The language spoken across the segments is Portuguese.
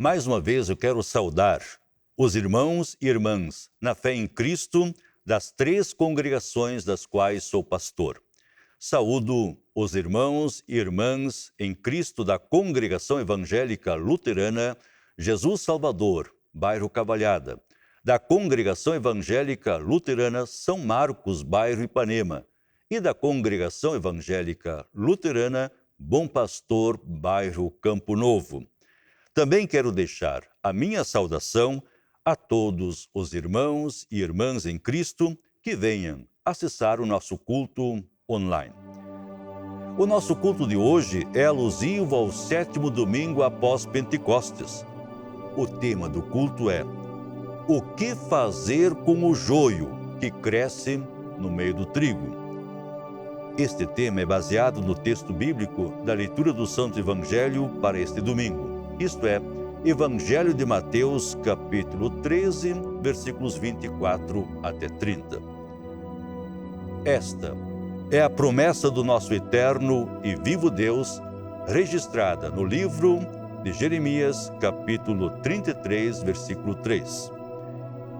Mais uma vez eu quero saudar os irmãos e irmãs na fé em Cristo das 3 congregações das quais sou pastor. Saúdo os irmãos e irmãs em Cristo da Congregação Evangélica Luterana Jesus Salvador, bairro Cavalhada, da Congregação Evangélica Luterana São Marcos, bairro Ipanema, e da Congregação Evangélica Luterana Bom Pastor, bairro Campo Novo. Também quero deixar a minha saudação a todos os irmãos e irmãs em Cristo que venham acessar o nosso culto online. O nosso culto de hoje é alusivo ao 7º domingo após Pentecostes. O tema do culto é: o que fazer com o joio que cresce no meio do trigo? Este tema é baseado no texto bíblico da leitura do Santo Evangelho para este domingo, isto é, Evangelho de Mateus, capítulo 13, versículos 24 até 30. Esta é a promessa do nosso eterno e vivo Deus, registrada no livro de Jeremias, capítulo 33, versículo 3.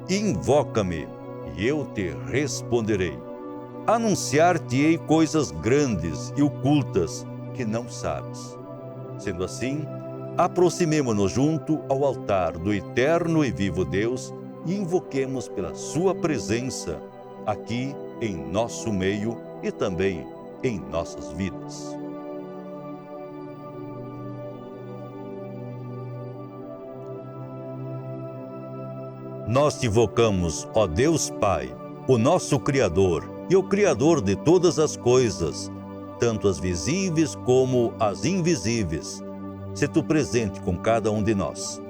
Invoca-me, e eu te responderei. Anunciar-te-ei coisas grandes e ocultas que não sabes. Sendo assim, aproximemo-nos junto ao altar do eterno e vivo Deus e invoquemos pela sua presença aqui em nosso meio e também em nossas vidas. Nós te invocamos, ó Deus Pai, o nosso Criador e o Criador de todas as coisas, tanto as visíveis como as invisíveis. Se tu presente com cada um de nós.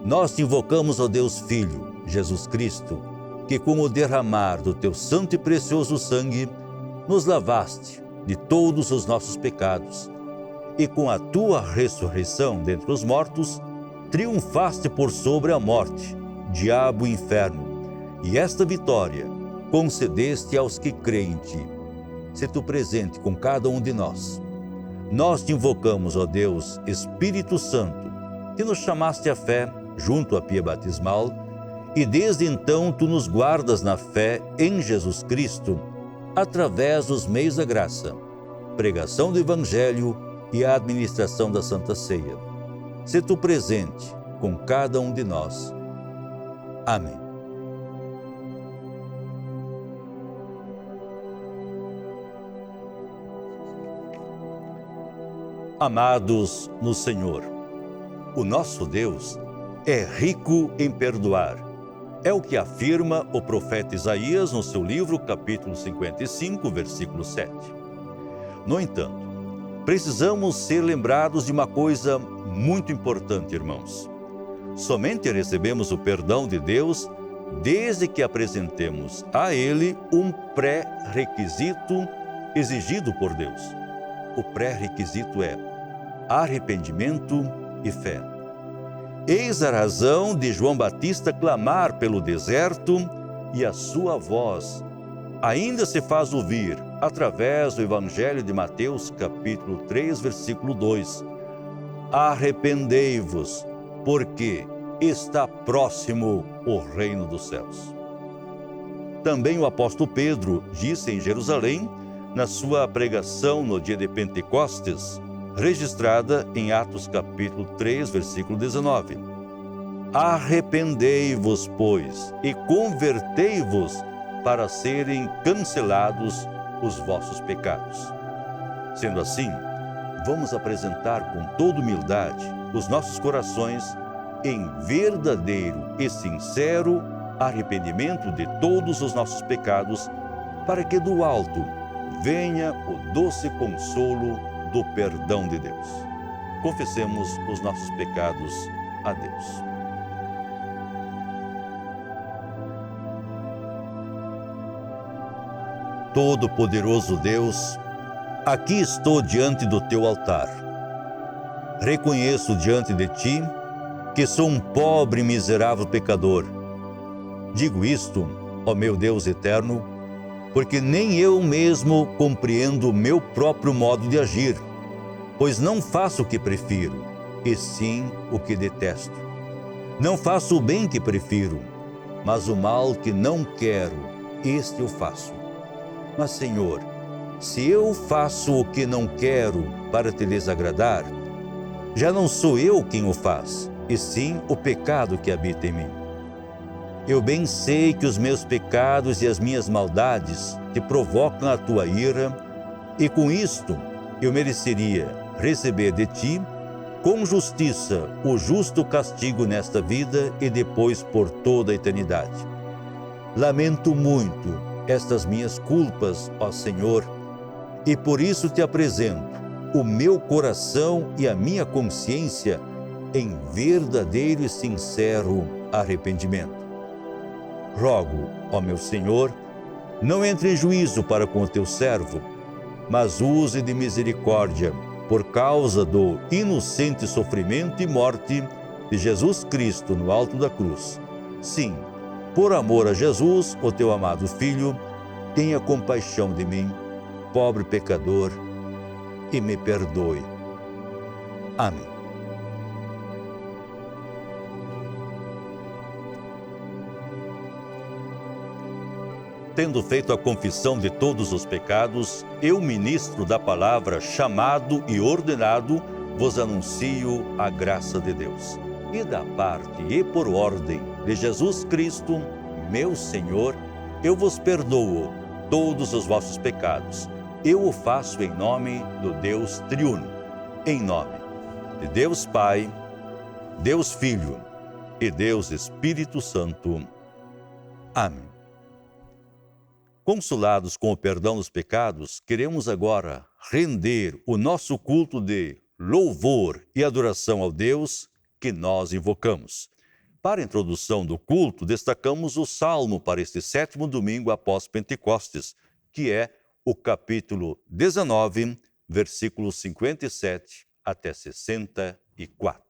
Nós te invocamos, ó Deus Filho, Jesus Cristo, que com o derramar do teu santo e precioso sangue, nos lavaste de todos os nossos pecados, e com a tua ressurreição dentre os mortos, triunfaste por sobre a morte, diabo e inferno, e esta vitória concedeste aos que creem em ti. Se tu presente com cada um de nós. Nós te invocamos, ó Deus, Espírito Santo, que nos chamaste à fé junto à pia batismal, e desde então tu nos guardas na fé em Jesus Cristo, através dos meios da graça, pregação do Evangelho e a administração da Santa Ceia. Se tu presente com cada um de nós. Amém. Amados no Senhor, o nosso Deus é rico em perdoar. É o que afirma o profeta Isaías no seu livro, capítulo 55, versículo 7. No entanto, precisamos ser lembrados de uma coisa muito importante, irmãos. Somente recebemos o perdão de Deus desde que apresentemos a Ele um pré-requisito exigido por Deus. O pré-requisito é arrependimento e fé. Eis a razão de João Batista clamar pelo deserto e a sua voz ainda se faz ouvir através do Evangelho de Mateus, capítulo 3, versículo 2. Arrependei-vos, porque está próximo o reino dos céus. Também o apóstolo Pedro disse em Jerusalém, na sua pregação no dia de Pentecostes, registrada em Atos capítulo 3, versículo 19. Arrependei-vos, pois, e convertei-vos para serem cancelados os vossos pecados. Sendo assim, vamos apresentar com toda humildade os nossos corações em verdadeiro e sincero arrependimento de todos os nossos pecados, para que do alto venha o doce consolo do perdão de Deus. Confessemos os nossos pecados a Deus. Todo-Poderoso Deus, aqui estou diante do teu altar. Reconheço diante de ti que sou um pobre e miserável pecador. Digo isto, ó meu Deus eterno, porque nem eu mesmo compreendo o meu próprio modo de agir, pois não faço o que prefiro, e sim o que detesto. Não faço o bem que prefiro, mas o mal que não quero, este eu faço. Mas, Senhor, se eu faço o que não quero para te desagradar, já não sou eu quem o faz, e sim o pecado que habita em mim. Eu bem sei que os meus pecados e as minhas maldades te provocam a tua ira, e com isto eu mereceria receber de ti, com justiça, o justo castigo nesta vida e depois por toda a eternidade. Lamento muito estas minhas culpas, ó Senhor, e por isso te apresento o meu coração e a minha consciência em verdadeiro e sincero arrependimento. Rogo, ó meu Senhor, não entre em juízo para com o teu servo, mas use de misericórdia por causa do inocente sofrimento e morte de Jesus Cristo no alto da cruz. Sim, por amor a Jesus, o teu amado Filho, tenha compaixão de mim, pobre pecador, e me perdoe. Amém. Tendo feito a confissão de todos os pecados, eu, ministro da palavra, chamado e ordenado, vos anuncio a graça de Deus. E da parte e por ordem de Jesus Cristo, meu Senhor, eu vos perdoo todos os vossos pecados. Eu o faço em nome do Deus triuno, em nome de Deus Pai, Deus Filho e Deus Espírito Santo. Amém. Consolados com o perdão dos pecados, queremos agora render o nosso culto de louvor e adoração ao Deus que nós invocamos. Para a introdução do culto, destacamos o Salmo para este 7º domingo após Pentecostes, que é o capítulo 19, versículos 57 até 64.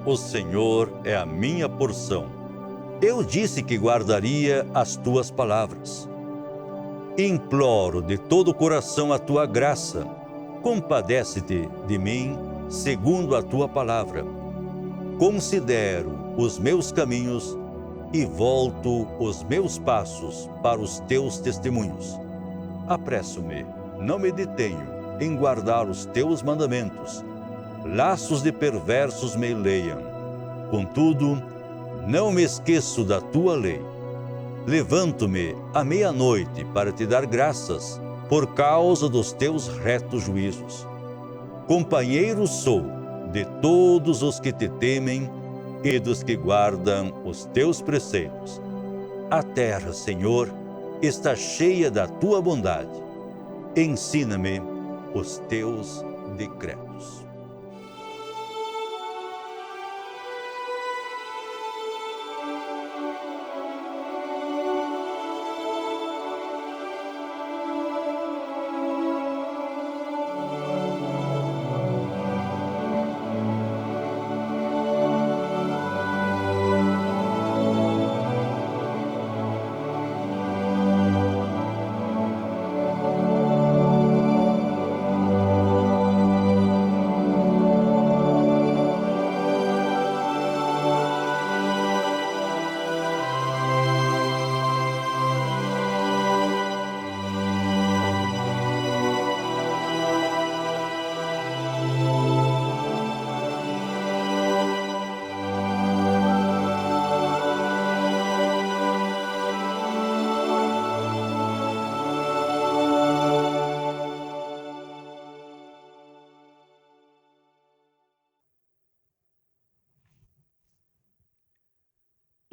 O Senhor é a minha porção. Eu disse que guardaria as tuas palavras. Imploro de todo o coração a tua graça. Compadece-te de mim, segundo a tua palavra. Considero os meus caminhos e volto os meus passos para os teus testemunhos. Apresso-me, não me detenho em guardar os teus mandamentos. Laços de perversos me leiam. Contudo, não me esqueço da tua lei. Levanto-me à meia-noite para te dar graças, por causa dos teus retos juízos. Companheiro sou de todos os que te temem e dos que guardam os teus preceitos. A terra, Senhor, está cheia da tua bondade. Ensina-me os teus decretos.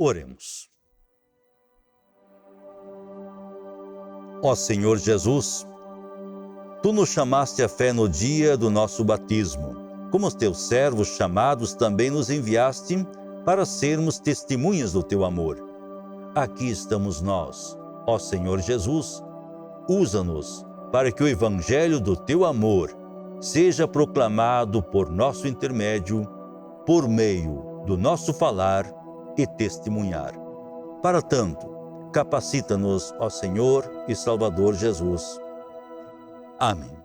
Oremos. Ó Senhor Jesus, Tu nos chamaste à fé no dia do nosso batismo. Como os Teus servos chamados, também nos enviaste para sermos testemunhas do Teu amor. Aqui estamos nós, ó Senhor Jesus. Usa-nos para que o Evangelho do Teu amor seja proclamado por nosso intermédio, por meio do nosso falar e testemunhar. Para tanto, capacita-nos, ó Senhor e Salvador Jesus. Amém.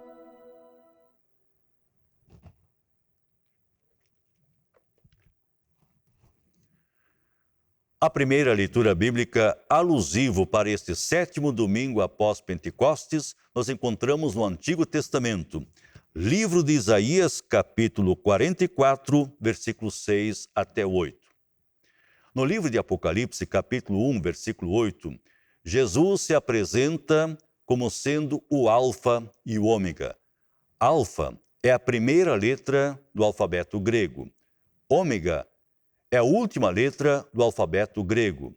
A primeira leitura bíblica alusivo para este 7º domingo após Pentecostes, nós encontramos no Antigo Testamento, livro de Isaías, capítulo 44, versículos 6 até 8. No livro de Apocalipse, capítulo 1, versículo 8, Jesus se apresenta como sendo o Alfa e o Ômega. Alfa é a primeira letra do alfabeto grego. Ômega é a última letra do alfabeto grego.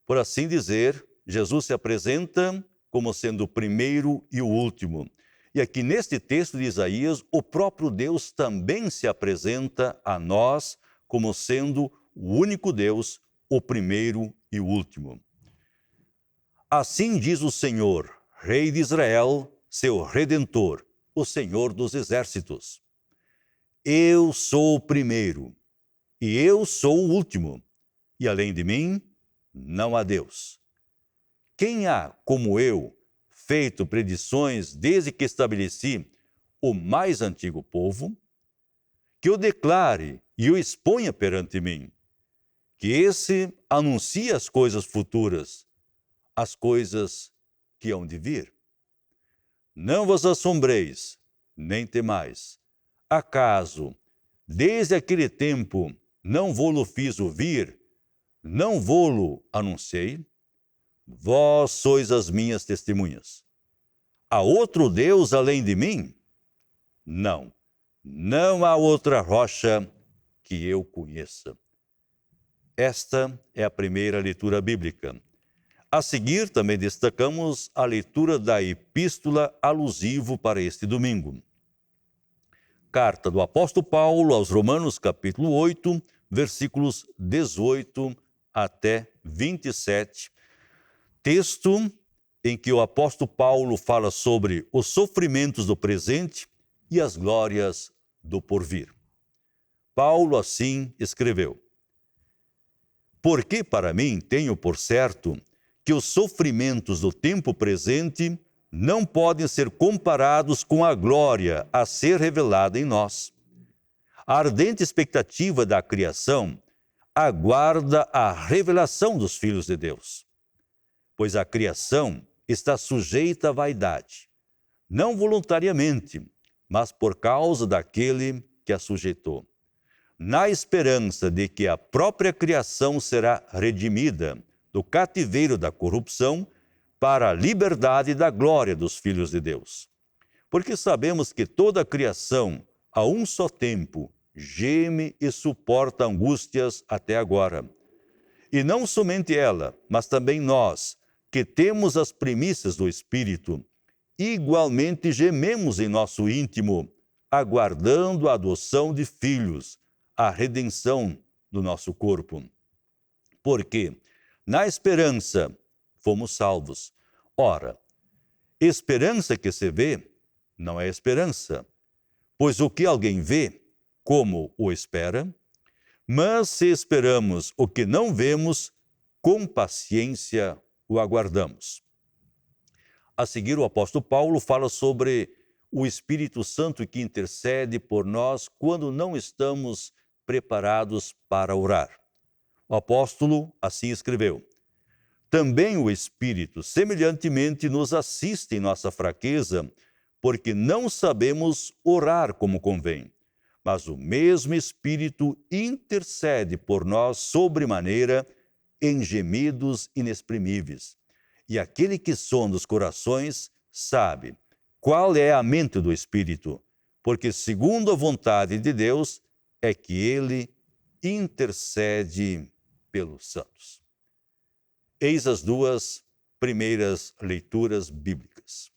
Por assim dizer, Jesus se apresenta como sendo o primeiro e o último. E aqui neste texto de Isaías, o próprio Deus também se apresenta a nós como sendo o único Deus, o primeiro e o último. Assim diz o Senhor, Rei de Israel, seu Redentor, o Senhor dos Exércitos. Eu sou o primeiro e eu sou o último, e além de mim, não há Deus. Quem há, como eu, feito predições desde que estabeleci o mais antigo povo? Que o declare e o exponha perante mim. Que esse anuncie as coisas futuras, as coisas que hão de vir. Não vos assombreis, nem temais. Acaso, desde aquele tempo, não vô-lo fiz ouvir, não vô-lo anunciei? Vós sois as minhas testemunhas. Há outro Deus além de mim? Não, não há outra rocha que eu conheça. Esta é a primeira leitura bíblica. A seguir, também destacamos a leitura da epístola alusivo para este domingo. Carta do apóstolo Paulo aos Romanos, capítulo 8, versículos 18 até 27. Texto em que o apóstolo Paulo fala sobre os sofrimentos do presente e as glórias do porvir. Paulo assim escreveu: Porque para mim tenho por certo que os sofrimentos do tempo presente não podem ser comparados com a glória a ser revelada em nós. A ardente expectativa da criação aguarda a revelação dos filhos de Deus. Pois a criação está sujeita à vaidade, não voluntariamente, mas por causa daquele que a sujeitou, na esperança de que a própria criação será redimida do cativeiro da corrupção para a liberdade da glória dos filhos de Deus. Porque sabemos que toda a criação, a um só tempo, geme e suporta angústias até agora. E não somente ela, mas também nós, que temos as primícias do Espírito, igualmente gememos em nosso íntimo, aguardando a adoção de filhos, a redenção do nosso corpo. Porque, na esperança, fomos salvos. Ora, esperança que se vê não é esperança, pois o que alguém vê, como o espera? Mas se esperamos o que não vemos, com paciência o aguardamos. A seguir, o apóstolo Paulo fala sobre o Espírito Santo que intercede por nós quando não estamos preparados para orar. O apóstolo assim escreveu: Também o Espírito, semelhantemente, nos assiste em nossa fraqueza, porque não sabemos orar como convém. Mas o mesmo Espírito intercede por nós sobremaneira em gemidos inexprimíveis. E aquele que sonda os corações sabe qual é a mente do Espírito, porque segundo a vontade de Deus é que ele intercede pelos santos. Eis as duas primeiras leituras bíblicas.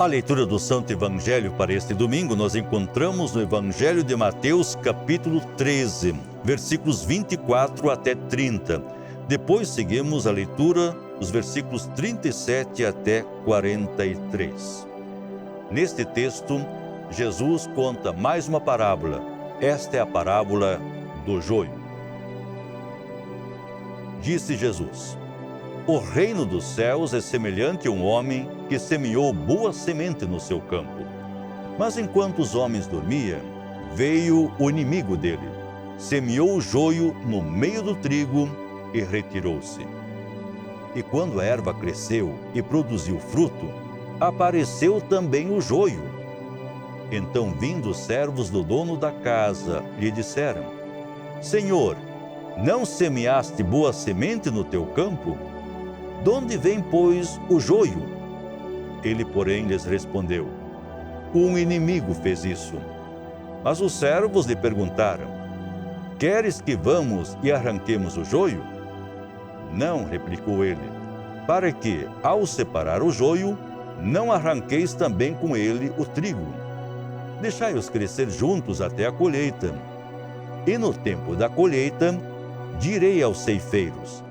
A leitura do Santo Evangelho para este domingo nós encontramos no Evangelho de Mateus, capítulo 13, versículos 24 até 30. Depois seguimos a leitura dos versículos 37 até 43. Neste texto, Jesus conta mais uma parábola. Esta é a parábola do joio. Disse Jesus: o reino dos céus é semelhante a um homem que semeou boa semente no seu campo. Mas enquanto os homens dormiam, veio o inimigo dele, semeou o joio no meio do trigo e retirou-se. E quando a erva cresceu e produziu fruto, apareceu também o joio. Então, vindo os servos do dono da casa, lhe disseram: Senhor, não semeaste boa semente no teu campo? De onde vem, pois, o joio? Ele, porém, lhes respondeu: um inimigo fez isso. Mas os servos lhe perguntaram: queres que vamos e arranquemos o joio? Não, replicou ele, para que, ao separar o joio, não arranqueis também com ele o trigo. Deixai-os crescer juntos até a colheita. E no tempo da colheita, direi aos ceifeiros: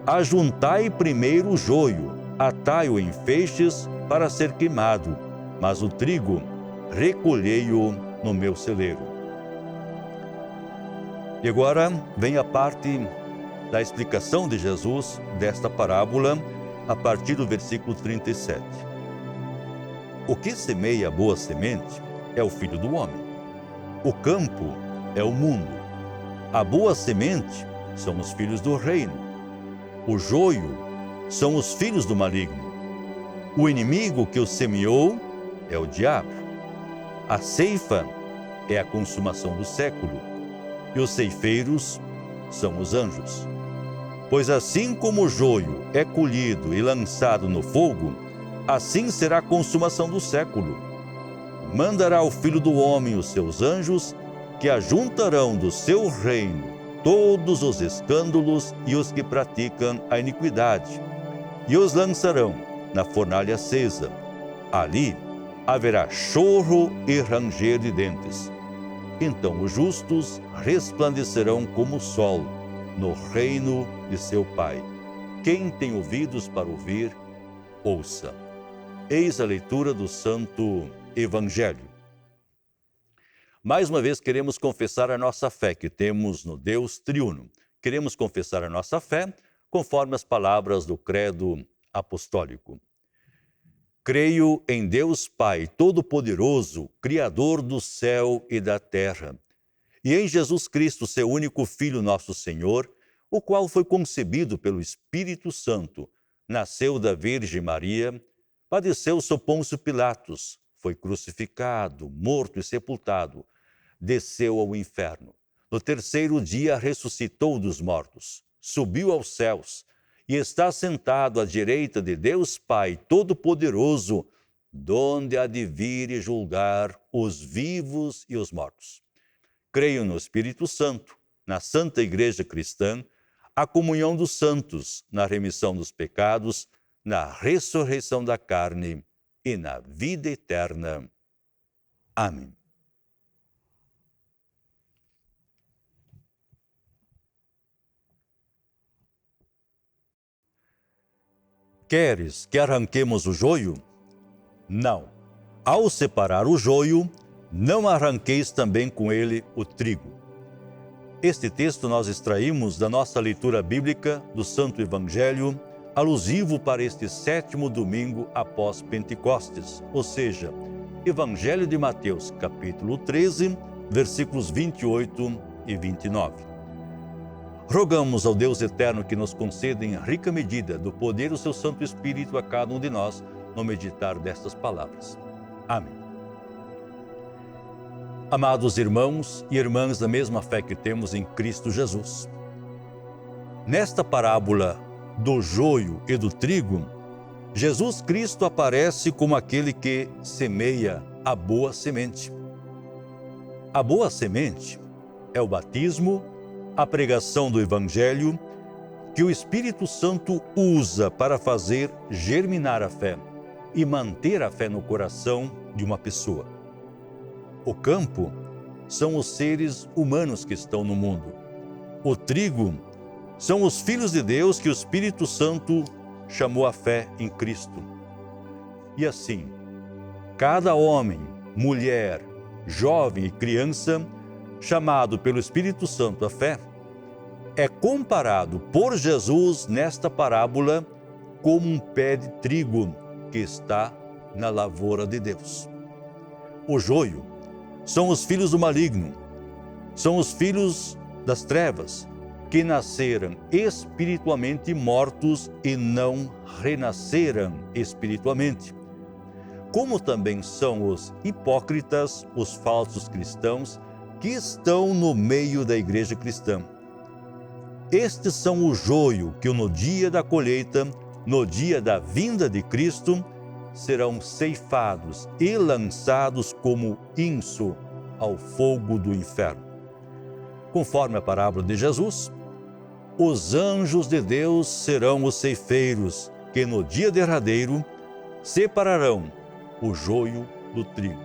ajuntai primeiro o joio, atai-o em feixes para ser queimado, mas o trigo recolhei-o no meu celeiro. E agora vem a parte da explicação de Jesus desta parábola, a partir do versículo 37. O que semeia boa semente é o Filho do Homem. O campo é o mundo. A boa semente são os filhos do reino. O joio são os filhos do maligno. O inimigo que o semeou é o diabo. A ceifa é a consumação do século. E os ceifeiros são os anjos. Pois assim como o joio é colhido e lançado no fogo, assim será a consumação do século. Mandará o Filho do Homem os seus anjos, que ajuntarão do seu reino todos os escândalos e os que praticam a iniquidade, e os lançarão na fornalha acesa. Ali haverá choro e ranger de dentes. Então os justos resplandecerão como o sol no reino de seu Pai. Quem tem ouvidos para ouvir, ouça. Eis a leitura do Santo Evangelho. Mais uma vez queremos confessar a nossa fé que temos no Deus triuno. Queremos confessar a nossa fé conforme as palavras do credo apostólico. Creio em Deus Pai Todo-Poderoso, Criador do céu e da terra, e em Jesus Cristo, seu único Filho, nosso Senhor, o qual foi concebido pelo Espírito Santo, nasceu da Virgem Maria, padeceu sob Pôncio Pilatos, foi crucificado, morto e sepultado, desceu ao inferno. No terceiro dia ressuscitou dos mortos, subiu aos céus e está sentado à direita de Deus Pai Todo-Poderoso, donde há de vir e julgar os vivos e os mortos. Creio no Espírito Santo, na Santa Igreja Cristã, a comunhão dos santos, na remissão dos pecados, na ressurreição da carne e na vida eterna. Amém. Queres que arranquemos o joio? Não. Ao separar o joio, não arranqueis também com ele o trigo. Este texto nós extraímos da nossa leitura bíblica do Santo Evangelho, alusivo para este 7º domingo após Pentecostes, ou seja, Evangelho de Mateus, capítulo 13, versículos 28 e 29. Rogamos ao Deus eterno que nos conceda em rica medida do poder do seu Santo Espírito a cada um de nós no meditar destas palavras. Amém. Amados irmãos e irmãs da mesma fé que temos em Cristo Jesus, nesta parábola do joio e do trigo, Jesus Cristo aparece como aquele que semeia a boa semente. A boa semente é o batismo, a pregação do Evangelho, que o Espírito Santo usa para fazer germinar a fé, e manter a fé no coração de uma pessoa. O campo são os seres humanos que estão no mundo. O trigo são os filhos de Deus que o Espírito Santo chamou à fé em Cristo. E assim, cada homem, mulher, jovem e criança, chamado pelo Espírito Santo à fé, é comparado por Jesus nesta parábola como um pé de trigo que está na lavoura de Deus. O joio são os filhos do maligno, são os filhos das trevas, que nasceram espiritualmente mortos e não renasceram espiritualmente. Como também são os hipócritas, os falsos cristãos, que estão no meio da igreja cristã. Estes são o joio que no dia da colheita, no dia da vinda de Cristo, serão ceifados e lançados como inso ao fogo do inferno. Conforme a parábola de Jesus, os anjos de Deus serão os ceifeiros que no dia derradeiro separarão o joio do trigo.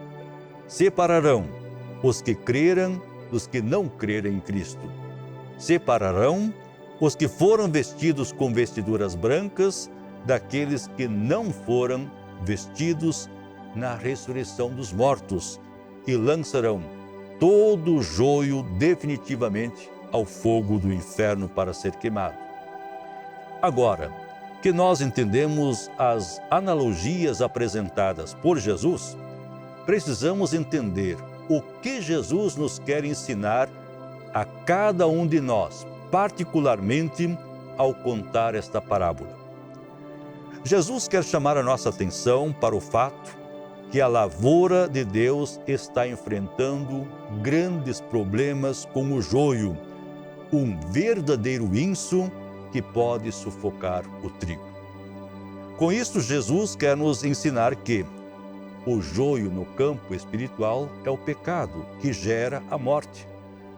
Separarão os que creram dos que não creram em Cristo. Separarão os que foram vestidos com vestiduras brancas daqueles que não foram vestidos na ressurreição dos mortos e lançarão todo o joio definitivamente ao fogo do inferno para ser queimado. Agora que nós entendemos as analogias apresentadas por Jesus, precisamos entender o que Jesus nos quer ensinar a cada um de nós, particularmente ao contar esta parábola. Jesus quer chamar a nossa atenção para o fato que a lavoura de Deus está enfrentando grandes problemas com o joio, um verdadeiro inso que pode sufocar o trigo. Com isto, Jesus quer nos ensinar que o joio no campo espiritual é o pecado que gera a morte.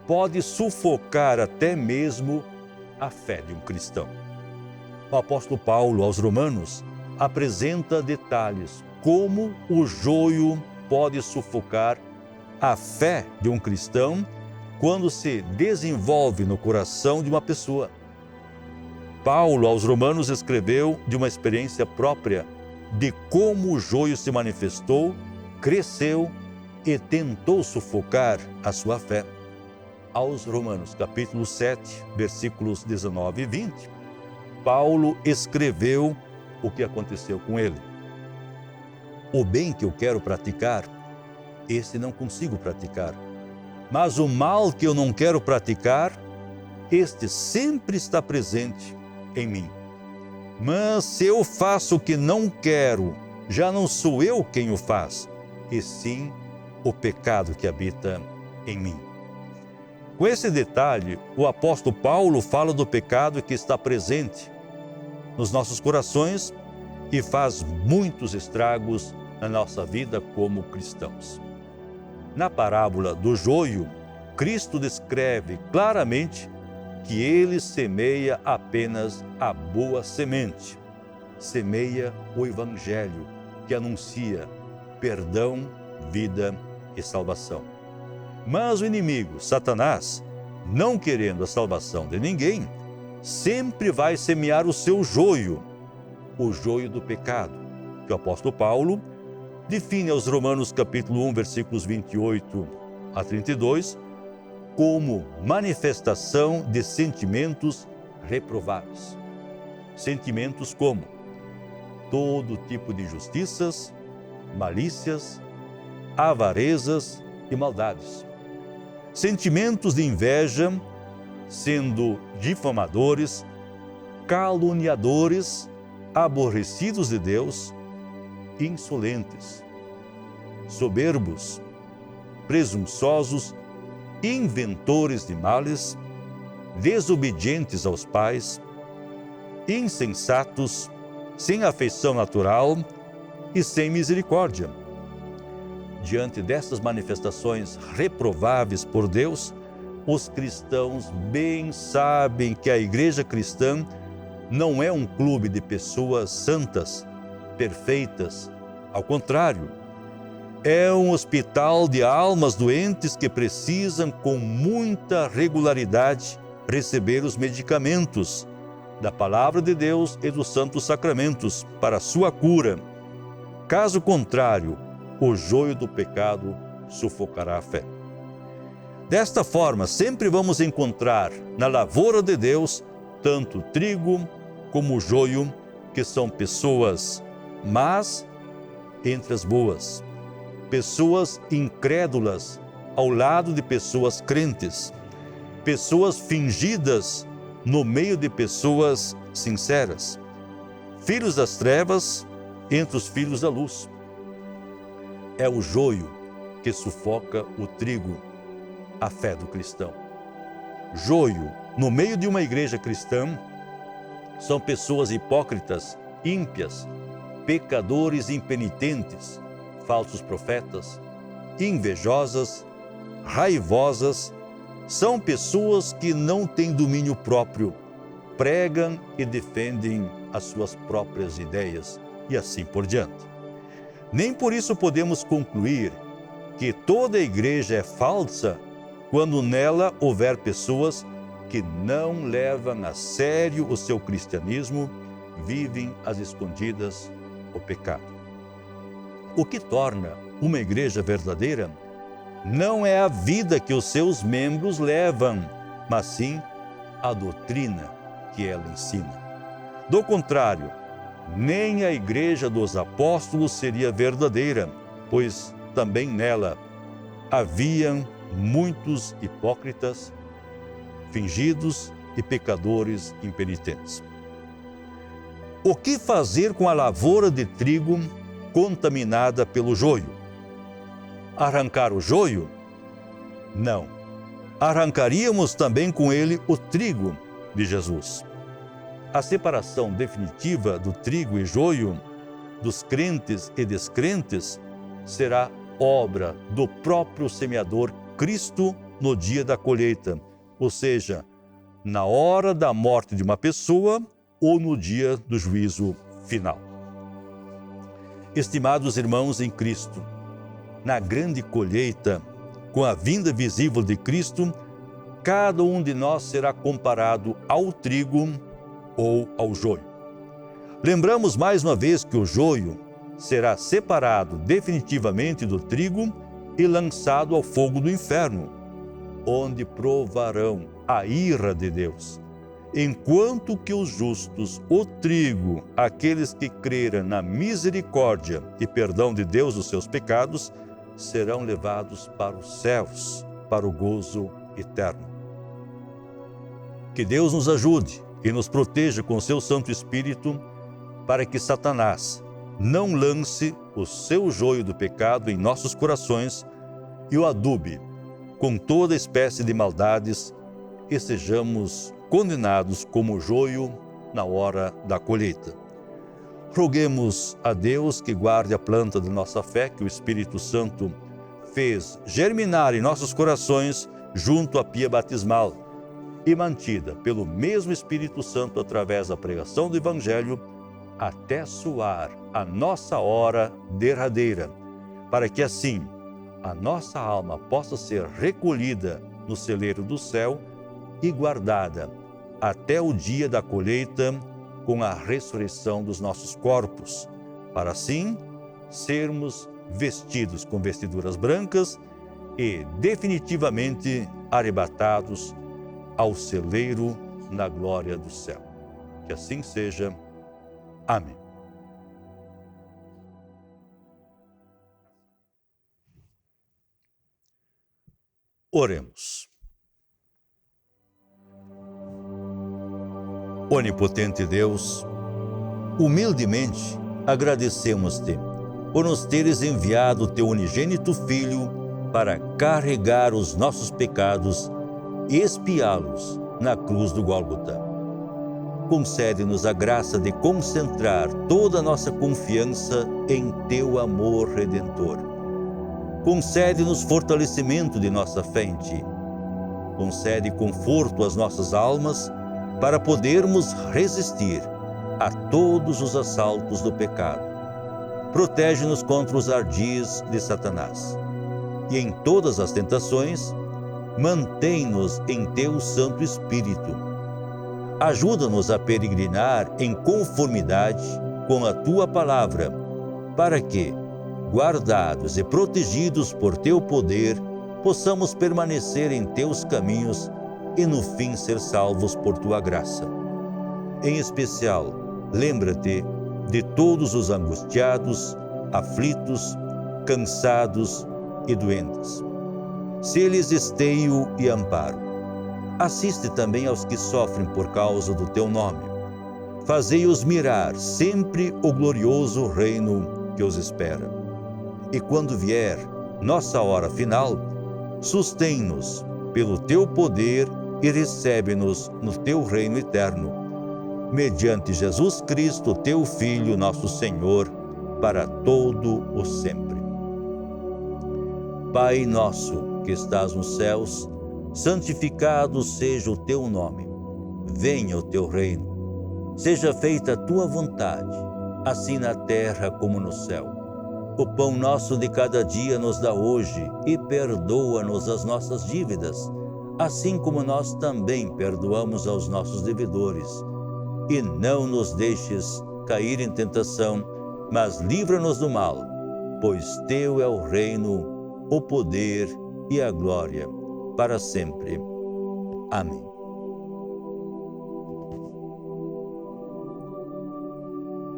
Pode sufocar até mesmo a fé de um cristão. O apóstolo Paulo, aos Romanos, apresenta detalhes como o joio pode sufocar a fé de um cristão quando se desenvolve no coração de uma pessoa. Paulo, aos Romanos, escreveu de uma experiência própria de como o joio se manifestou, cresceu e tentou sufocar a sua fé. Aos Romanos, capítulo 7, versículos 19 e 20, Paulo escreveu o que aconteceu com ele. O bem que eu quero praticar, esse não consigo praticar. Mas o mal que eu não quero praticar, este sempre está presente em mim. Mas se eu faço o que não quero, já não sou eu quem o faz, e sim o pecado que habita em mim. Com esse detalhe, o apóstolo Paulo fala do pecado que está presente nos nossos corações e faz muitos estragos na nossa vida como cristãos. Na parábola do joio, Cristo descreve claramente que ele semeia apenas a boa semente, semeia o Evangelho, que anuncia perdão, vida e salvação. Mas o inimigo, Satanás, não querendo a salvação de ninguém, sempre vai semear o seu joio, o joio do pecado, que o apóstolo Paulo define aos Romanos capítulo 1, versículos 28 a 32, como manifestação de sentimentos reprováveis. Sentimentos como todo tipo de injustiças, malícias, avarezas e maldades. Sentimentos de inveja, sendo difamadores, caluniadores, aborrecidos de Deus, insolentes, soberbos, presunçosos, inventores de males, desobedientes aos pais, insensatos, sem afeição natural e sem misericórdia. Diante dessas manifestações reprováveis por Deus, os cristãos bem sabem que a igreja cristã não é um clube de pessoas santas, perfeitas, Ao contrário, é um hospital de almas doentes que precisam, com muita regularidade, receber os medicamentos da Palavra de Deus e dos Santos Sacramentos para sua cura. Caso contrário, o joio do pecado sufocará a fé. Desta forma, sempre vamos encontrar na lavoura de Deus tanto o trigo como o joio, que são pessoas más entre as boas, pessoas incrédulas ao lado de pessoas crentes, pessoas fingidas no meio de pessoas sinceras, filhos das trevas entre os filhos da luz. É o joio que sufoca o trigo, a fé do cristão. Joio, no meio de uma igreja cristã, são pessoas hipócritas, ímpias, pecadores impenitentes, falsos profetas, invejosas, raivosas. São pessoas que não têm domínio próprio, pregam e defendem as suas próprias ideias e assim por diante. Nem por isso podemos concluir que toda a igreja é falsa quando nela houver pessoas que não levam a sério o seu cristianismo, vivem às escondidas o pecado. O que torna uma igreja verdadeira não é a vida que os seus membros levam, mas sim a doutrina que ela ensina. Do contrário, nem a igreja dos apóstolos seria verdadeira, pois também nela haviam muitos hipócritas, fingidos e pecadores impenitentes. O que fazer com a lavoura de trigo contaminada pelo joio? Arrancar o joio? Não. Arrancaríamos também com ele o trigo de Jesus. A separação definitiva do trigo e joio, dos crentes e descrentes, será obra do próprio semeador Cristo no dia da colheita, ou seja, na hora da morte de uma pessoa ou no dia do juízo final. Estimados irmãos em Cristo, na grande colheita, com a vinda visível de Cristo, cada um de nós será comparado ao trigo ou ao joio. Lembramos mais uma vez que o joio será separado definitivamente do trigo e lançado ao fogo do inferno, onde provarão a ira de Deus. Enquanto que os justos, o trigo, aqueles que creram na misericórdia e perdão de Deus dos seus pecados, serão levados para os céus, para o gozo eterno. Que Deus nos ajude e nos proteja com o seu Santo Espírito, para que Satanás não lance o seu joio do pecado em nossos corações e o adube com toda espécie de maldades e sejamos condenados como joio na hora da colheita. Roguemos a Deus que guarde a planta da nossa fé, que o Espírito Santo fez germinar em nossos corações junto à pia batismal e mantida pelo mesmo Espírito Santo através da pregação do Evangelho, até soar a nossa hora derradeira, para que assim a nossa alma possa ser recolhida no celeiro do céu e guardada até o dia da colheita com a ressurreição dos nossos corpos, para assim sermos vestidos com vestiduras brancas e definitivamente arrebatados ao celeiro na glória do céu. Que assim seja. Amém. Oremos. Onipotente Deus, humildemente agradecemos-te por nos teres enviado teu unigênito Filho para carregar os nossos pecados e expiá-los na cruz do Gólgota. Concede-nos a graça de concentrar toda a nossa confiança em teu amor redentor. Concede-nos fortalecimento de nossa fé em ti. Concede conforto às nossas almas para podermos resistir a todos os assaltos do pecado. Protege-nos contra os ardis de Satanás. E em todas as tentações, mantém-nos em teu Santo Espírito. Ajuda-nos a peregrinar em conformidade com a tua palavra, para que, guardados e protegidos por teu poder, possamos permanecer em teus caminhos e no fim ser salvos por tua graça. Em especial, lembra-te de todos os angustiados, aflitos, cansados e doentes. Se-lhes esteio e amparo. Assiste também aos que sofrem por causa do teu nome. Fazei-os mirar sempre o glorioso reino que os espera. E quando vier nossa hora final, sustém-nos pelo teu poder e recebe-nos no teu reino eterno, mediante Jesus Cristo, teu Filho, nosso Senhor, para todo o sempre. Pai nosso, que estás nos céus, santificado seja o teu nome. Venha o teu reino. Seja feita a tua vontade, assim na terra como no céu. O pão nosso de cada dia nos dá hoje e perdoa-nos as nossas dívidas, assim como nós também perdoamos aos nossos devedores. E não nos deixes cair em tentação, mas livra-nos do mal, pois teu é o reino, o poder e a glória, para sempre. Amém.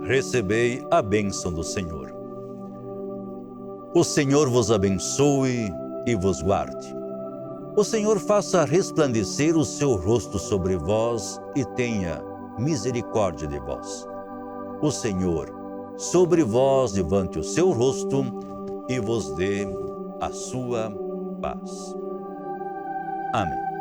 Recebei a bênção do Senhor. O Senhor vos abençoe e vos guarde. O Senhor faça resplandecer o seu rosto sobre vós e tenha misericórdia de vós. O Senhor sobre vós levante o seu rosto e vos dê a sua paz. Amém.